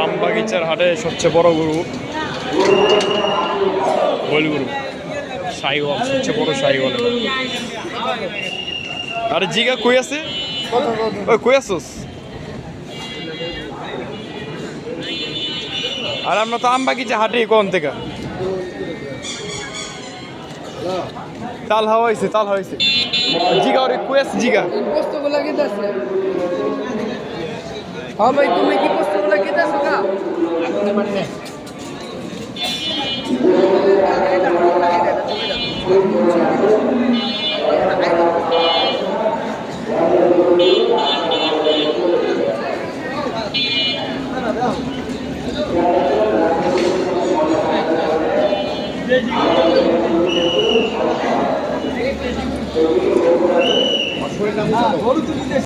আমবাগিচার হাটে সবচেয়ে বড় গরু গোল গরু সাইওয়াল, সবচেয়ে বড় সাইওয়াল। আরে জিগা কই আছে? ওই কই আসোস? আর আমরা তো আমবাগিচা হাটে কোন থেকে তাল হাওয়াইছে জিগা ওরে কই আছে? জিগা পোস্তগুলা কিনতেছে। হ্যাঁ ভাই, তুমি কি পোস্তগুলা কিনতেছো না?